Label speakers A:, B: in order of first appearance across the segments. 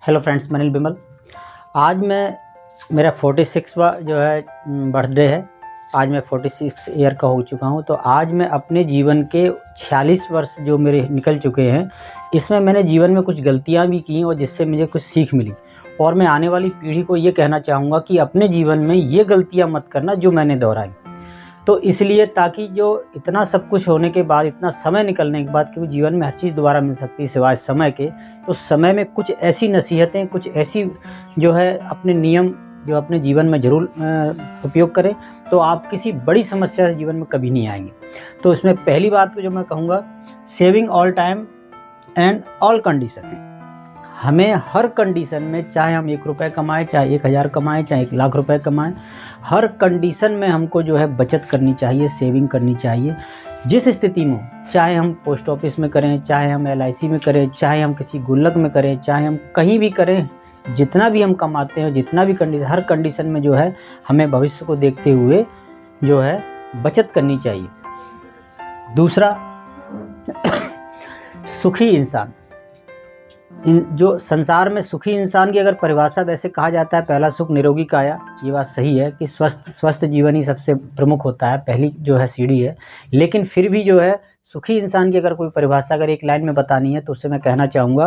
A: Hello friends, मैं अनिल बिमल। आज मेरा 46वां जो है बर्थडे है। आज मैं 46 ईयर का हो चुका हूँ। तो आज मैं अपने जीवन के 46 वर्ष जो मेरे निकल चुके हैं, इसमें मैंने जीवन में कुछ गलतियाँ भी की और जिससे मुझे कुछ सीख मिली। और मैं आने वाली पीढ़ी को ये कहना चाहूँगा कि अपने जीवन में ये गलतियाँ मत करना जो मैंने दोहराई। तो इसलिए ताकि जो इतना सब कुछ होने के बाद, इतना समय निकलने के बाद, क्योंकि जीवन में हर चीज़ दोबारा मिल सकती है सिवाय समय के, तो समय में कुछ ऐसी नसीहतें, कुछ ऐसी जो है अपने नियम जो अपने जीवन में ज़रूर उपयोग करें, तो आप किसी बड़ी समस्या से जीवन में कभी नहीं आएंगे। तो इसमें पहली बात तो जो मैं कहूँगा, saving all time and all condition. हमें हर कंडीशन में, चाहे हम 1 रुपये कमाएं, चाहे 1000 कमाएं, चाहे 1 लाख रुपए कमाएं, हर कंडीशन में हमको जो है बचत करनी चाहिए, सेविंग करनी चाहिए। जिस स्थिति में हो, चाहे हम पोस्ट ऑफिस में करें, चाहे हम LIC में करें, चाहे हम किसी गुल्लक में करें, चाहे हम कहीं भी करें, जितना भी हम कमाते हैं, जितना भी कंडीशन, हर कंडीशन में जो है हमें भविष्य को देखते हुए जो है बचत करनी चाहिए। दूसरा, सुखी इंसान। जो संसार में सुखी इंसान की अगर परिभाषा वैसे कहा जाता है, पहला सुख निरोगी काया। ये बात सही है कि स्वस्थ जीवन ही सबसे प्रमुख होता है, पहली जो है सीढ़ी है। लेकिन फिर भी जो है सुखी इंसान की अगर कोई परिभाषा अगर एक लाइन में बतानी है, तो उससे मैं कहना चाहूँगा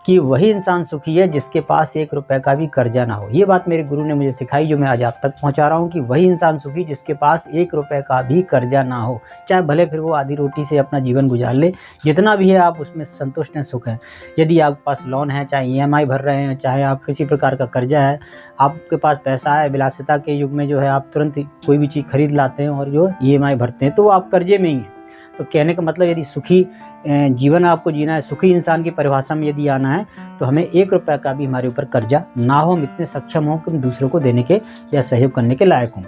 A: कि वही इंसान सुखी है जिसके पास 1 रुपये का भी कर्जा ना हो। ये बात मेरे गुरु ने मुझे सिखाई, जो मैं आज आप तक पहुँचा रहा हूँ कि वही इंसान सुखी जिसके पास 1 रुपये का भी कर्जा ना हो। चाहे भले फिर वो आधी रोटी से अपना जीवन गुजार ले, जितना भी है आप उसमें संतुष्ट हैं, सुख है। यदि आपके पास लोन है, चाहे EMI भर रहे हैं, चाहे आप किसी प्रकार का कर्जा है, आपके पास पैसा है, विलासिता के युग में जो है आप तुरंत कोई भी चीज़ खरीद लाते हैं और जो EMI भरते हैं, तो वो आप कर्जे में ही हैं। तो कहने का मतलब, यदि सुखी जीवन आपको जीना है, सुखी इंसान की परिभाषा में यदि आना है, तो हमें 1 रुपये का भी हमारे ऊपर कर्जा ना हो, हम इतने सक्षम हों कि हम दूसरों को देने के या सहयोग करने के लायक हों।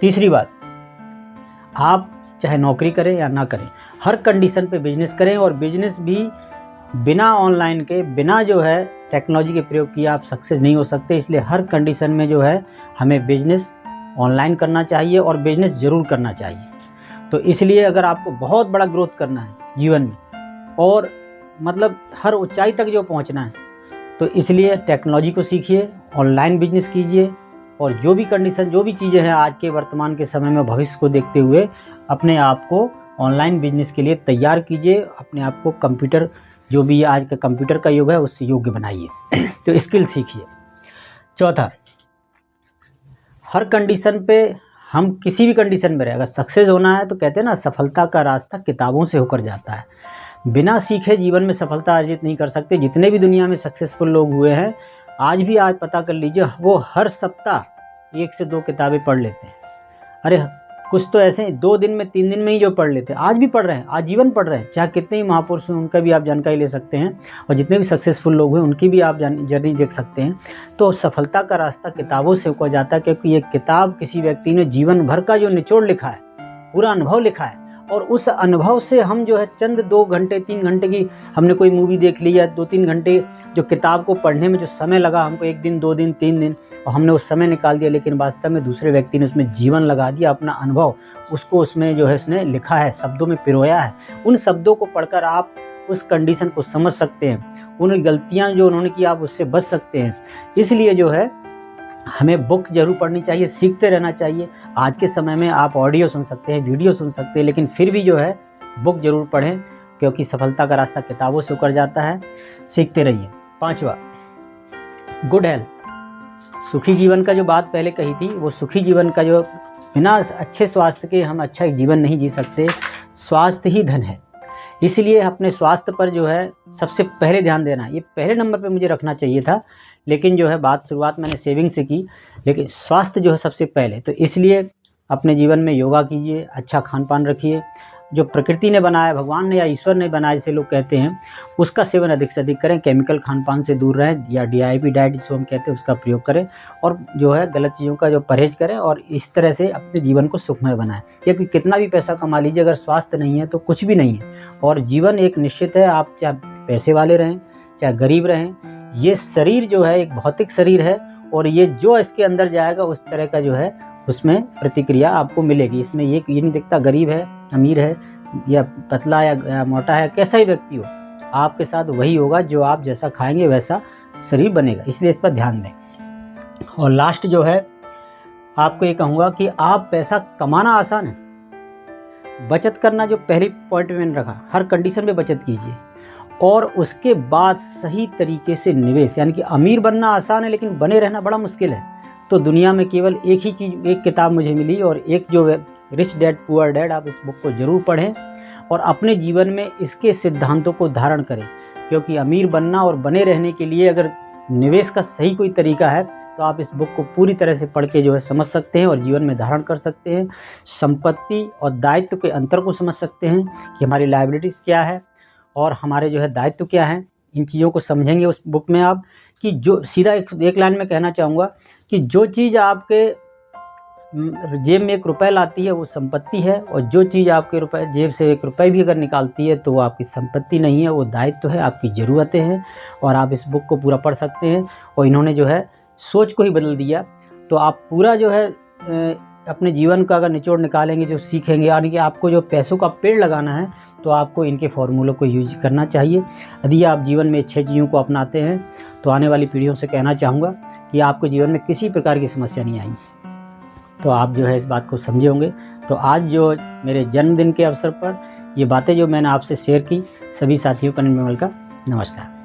A: तीसरी बात, आप चाहे नौकरी करें या ना करें, हर कंडीशन पे बिजनेस करें। और बिजनेस भी बिना ऑनलाइन के, बिना जो है टेक्नोलॉजी के प्रयोग किए आप सक्सेस नहीं हो सकते। इसलिए हर कंडीशन में जो है हमें बिजनेस ऑनलाइन करना चाहिए और बिजनेस ज़रूर करना चाहिए। तो इसलिए अगर आपको बहुत बड़ा ग्रोथ करना है जीवन में और मतलब हर ऊंचाई तक जो पहुंचना है, तो इसलिए टेक्नोलॉजी को सीखिए, ऑनलाइन बिजनेस कीजिए और जो भी कंडीशन, जो भी चीज़ें हैं आज के वर्तमान के समय में, भविष्य को देखते हुए अपने आप को ऑनलाइन बिजनेस के लिए तैयार कीजिए। अपने आप को कंप्यूटर, जो भी आज का कंप्यूटर का युग है, उससे योग्य बनाइए। तो स्किल सीखिए। चौथा, हर कंडीशन पे हम किसी भी कंडीशन में रहे, अगर सक्सेस होना है तो कहते हैं ना, सफलता का रास्ता किताबों से होकर जाता है। बिना सीखे जीवन में सफलता अर्जित नहीं कर सकते। जितने भी दुनिया में सक्सेसफुल लोग हुए हैं, आज भी आज पता कर लीजिए, वो हर सप्ताह 1 से 2 किताबें पढ़ लेते हैं। अरे कुछ तो ऐसे 2 दिन में, 3 दिन में ही जो पढ़ लेते हैं, आज भी पढ़ रहे हैं, आजीवन पढ़ रहे हैं। चाहे कितने ही महापुरुष हैं, उनका भी आप जानकारी ले सकते हैं और जितने भी सक्सेसफुल लोग हैं उनकी भी आप जर्नी देख सकते हैं। तो सफलता का रास्ता किताबों से होकर जाता है, क्योंकि ये किताब किसी व्यक्ति ने जीवन भर का जो निचोड़ लिखा है, पूरा अनुभव लिखा है, और उस अनुभव से हम जो है चंद 2 घंटे 3 घंटे की हमने कोई मूवी देख ली, या 2-3 घंटे जो किताब को पढ़ने में जो समय लगा हमको, 1 दिन 2 दिन 3 दिन, और हमने उस समय निकाल दिया, लेकिन वास्तव में दूसरे व्यक्ति ने उसमें जीवन लगा दिया, अपना अनुभव उसको उसमें जो है उसने लिखा है, शब्दों में पिरोया है। उन शब्दों को पढ़कर आप उस कंडीशन को समझ सकते हैं, उन गलतियाँ जो उन्होंने की आप उससे बच सकते हैं। इसलिए जो है हमें बुक जरूर पढ़नी चाहिए, सीखते रहना चाहिए। आज के समय में आप ऑडियो सुन सकते हैं, वीडियो सुन सकते हैं, लेकिन फिर भी जो है बुक जरूर पढ़ें, क्योंकि सफलता का रास्ता किताबों से होकर जाता है। सीखते रहिए। 5वां, गुड हेल्थ। सुखी जीवन का जो बात पहले कही थी, वो सुखी जीवन का जो, बिना अच्छे स्वास्थ्य के हम अच्छा जीवन नहीं जी सकते। स्वास्थ्य ही धन है, इसलिए अपने स्वास्थ्य पर जो है सबसे पहले ध्यान देना, ये पहले नंबर पे मुझे रखना चाहिए था। लेकिन जो है बात शुरुआत मैंने सेविंग से की, लेकिन स्वास्थ्य जो है सबसे पहले। तो इसलिए अपने जीवन में योगा कीजिए, अच्छा खान पान रखिए, जो प्रकृति ने बनाया, भगवान ने या ईश्वर ने बनाया जिसे लोग कहते हैं, उसका सेवन अधिक से अधिक करें। केमिकल खान पान से दूर रहें, या DIP डाइट जिसको हम कहते हैं उसका प्रयोग करें, और जो है गलत चीज़ों का जो परहेज करें, और इस तरह से अपने जीवन को सुखमय बनाएं। क्योंकि कितना भी पैसा कमा लीजिए, अगर स्वास्थ्य नहीं है तो कुछ भी नहीं है। और जीवन एक निश्चित है, आप चाहे पैसे वाले रहें चाहे गरीब रहें, ये शरीर जो है एक भौतिक शरीर है, और ये जो इसके अंदर जाएगा उस तरह का जो है उसमें प्रतिक्रिया आपको मिलेगी। इसमें ये नहीं दिखता गरीब है, अमीर है, या पतला या मोटा है, कैसा ही व्यक्ति हो, आपके साथ वही होगा। जो आप जैसा खाएंगे वैसा शरीर बनेगा, इसलिए इस पर ध्यान दें। और लास्ट जो है आपको ये कहूँगा कि आप पैसा कमाना आसान है, बचत करना जो पहली पॉइंट मैंने रखा, हर कंडीशन में बचत कीजिए और उसके बाद सही तरीके से निवेश, यानी कि अमीर बनना आसान है लेकिन बने रहना बड़ा मुश्किल है। तो दुनिया में केवल एक ही चीज़, एक किताब मुझे मिली और एक जो है रिच डैड पुअर डैड, आप इस बुक को ज़रूर पढ़ें और अपने जीवन में इसके सिद्धांतों को धारण करें, क्योंकि अमीर बनना और बने रहने के लिए अगर निवेश का सही कोई तरीका है तो आप इस बुक को पूरी तरह से पढ़ के जो है समझ सकते हैं और जीवन में धारण कर सकते हैं। संपत्ति और दायित्व के अंतर को समझ सकते हैं कि हमारी लायबिलिटीज़ क्या है और हमारे जो है दायित्व क्या हैं। इन चीज़ों को समझेंगे उस बुक में आप, कि जो सीधा एक लाइन में कहना चाहूँगा कि जो चीज़ आपके जेब में 1 रुपए लाती है वो संपत्ति है, और जो चीज़ आपके जेब से 1 रुपए भी अगर निकालती है तो वो आपकी संपत्ति नहीं है, वो दायित्व है, आपकी ज़रूरतें हैं। और आप इस बुक को पूरा पढ़ सकते हैं और इन्होंने जो है सोच को ही बदल दिया। तो आप पूरा जो है अपने जीवन का अगर निचोड़ निकालेंगे, जो सीखेंगे, यानी कि आपको जो पैसों का पेड़ लगाना है तो आपको इनके फॉर्मूलों को यूज करना चाहिए। यदि आप जीवन में 6 चीज़ों को अपनाते हैं तो आने वाली पीढ़ियों से कहना चाहूँगा कि आपको जीवन में किसी प्रकार की समस्या नहीं आएगी। तो आप जो है इस बात को समझे होंगे। तो आज जो मेरे जन्मदिन के अवसर पर ये बातें जो मैंने आपसे शेयर की, सभी साथियों का निर्मल का नमस्कार।